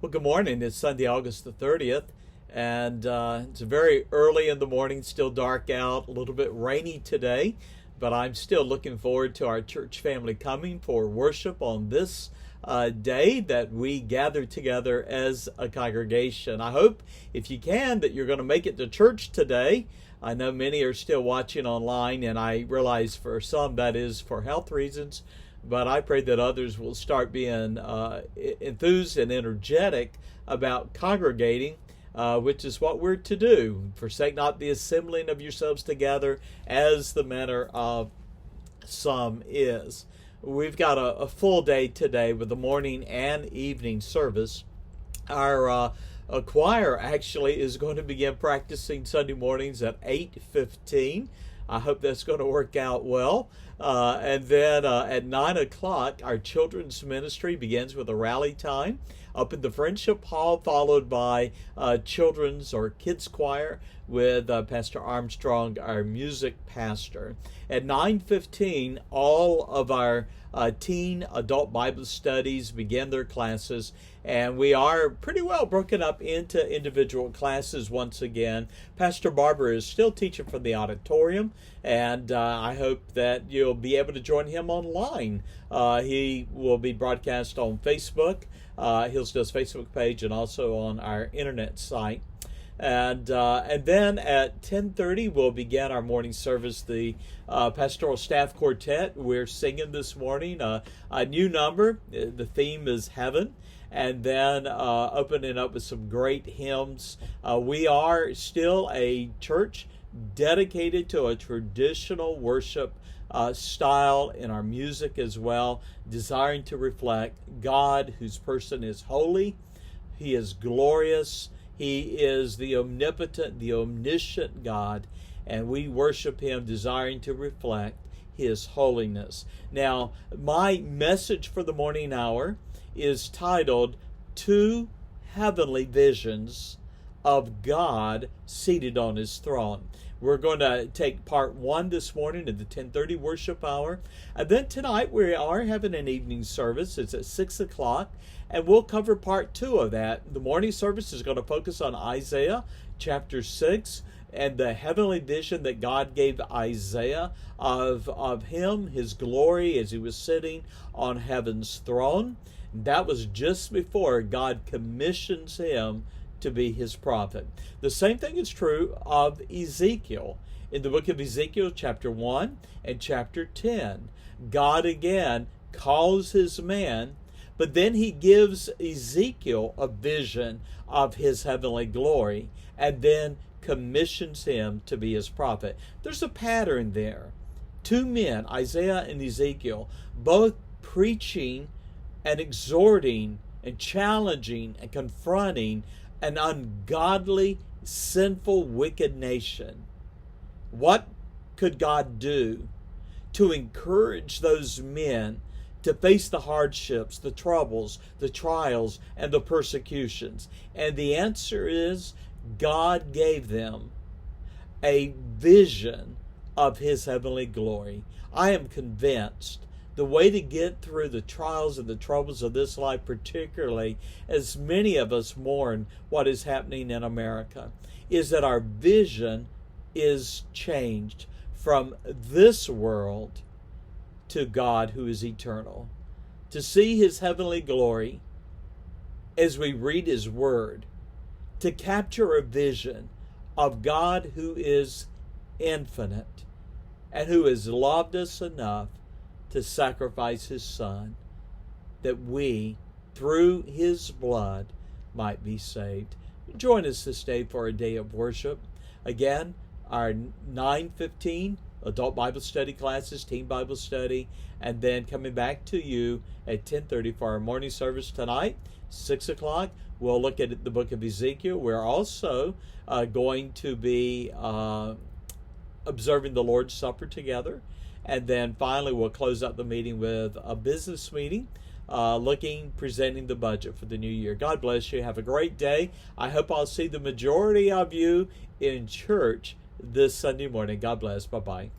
Well, good morning. It's Sunday, August the 30th, and it's very early in the morning, still dark out, a little bit rainy today, but I'm still looking forward to our church family coming for worship on this day that we gather together as a congregation. I hope, if you can, that you're going to make it to church today. I know many are still watching online, and I realize for some that is for health reasons. But I pray that others will start being enthused and energetic about congregating, which is what we're to do. Forsake not the assembling of yourselves together, as the manner of some is. We've got a full day today with the morning and evening service. Our choir actually is going to begin practicing Sunday mornings at 8:15. I hope that's going to work out well. And then at 9 o'clock, our children's ministry begins with a rally time up in the Friendship Hall, followed by children's or kids choir with Pastor Armstrong, our music pastor. At 9:15, all of our teen adult Bible studies begin their classes, and we are pretty well broken up into individual classes once again. Pastor Barber is still teaching from the auditorium, and I hope that you'll be able to join him online. He will be broadcast on Facebook, Hillsdale's Facebook page, and also on our internet site. And then at 10:30 we'll begin our morning service, the Pastoral Staff Quartet. We're singing this morning a new number. The theme is Heaven. And then opening up with some great hymns. We are still a church dedicated to a traditional worship style in our music as well, desiring to reflect God, whose person is holy. He is glorious. He is the omnipotent, the omniscient God, and we worship Him desiring to reflect His holiness. Now, my message for the morning hour is titled, Two Heavenly Visions of God Seated on His Throne. We're going to take part one this morning at the 10:30 worship hour. And then tonight we are having an evening service. It's at 6 o'clock. And we'll cover part two of that. The morning service is going to focus on Isaiah chapter 6 and the heavenly vision that God gave Isaiah of him, his glory as he was sitting on heaven's throne. That was just before God commissions him to be his prophet. The same thing is true of Ezekiel. In the book of Ezekiel, chapter 1 and chapter 10, God again calls his man, but then he gives Ezekiel a vision of his heavenly glory and then commissions him to be his prophet. There's a pattern there. Two men, Isaiah and Ezekiel, both preaching and exhorting and challenging and confronting an ungodly, sinful, wicked nation. What could God do to encourage those men to face the hardships, the troubles, the trials, and the persecutions? And the answer is God gave them a vision of His heavenly glory. I am convinced the way to get through the trials and the troubles of this life, particularly as many of us mourn what is happening in America, is that our vision is changed from this world to God who is eternal. To see His heavenly glory as we read His Word, to capture a vision of God who is infinite and who has loved us enough to sacrifice His Son, that we, through His blood, might be saved. Join us this day for a day of worship. Again, our 9:15 adult Bible study classes, teen Bible study, and then coming back to you at 10:30 for our morning service tonight. 6 o'clock, we'll look at the book of Ezekiel. We're also going to be observing the Lord's Supper together. And then finally, we'll close out the meeting with a business meeting, presenting the budget for the new year. God bless you. Have a great day. I hope I'll see the majority of you in church this Sunday morning. God bless. Bye-bye.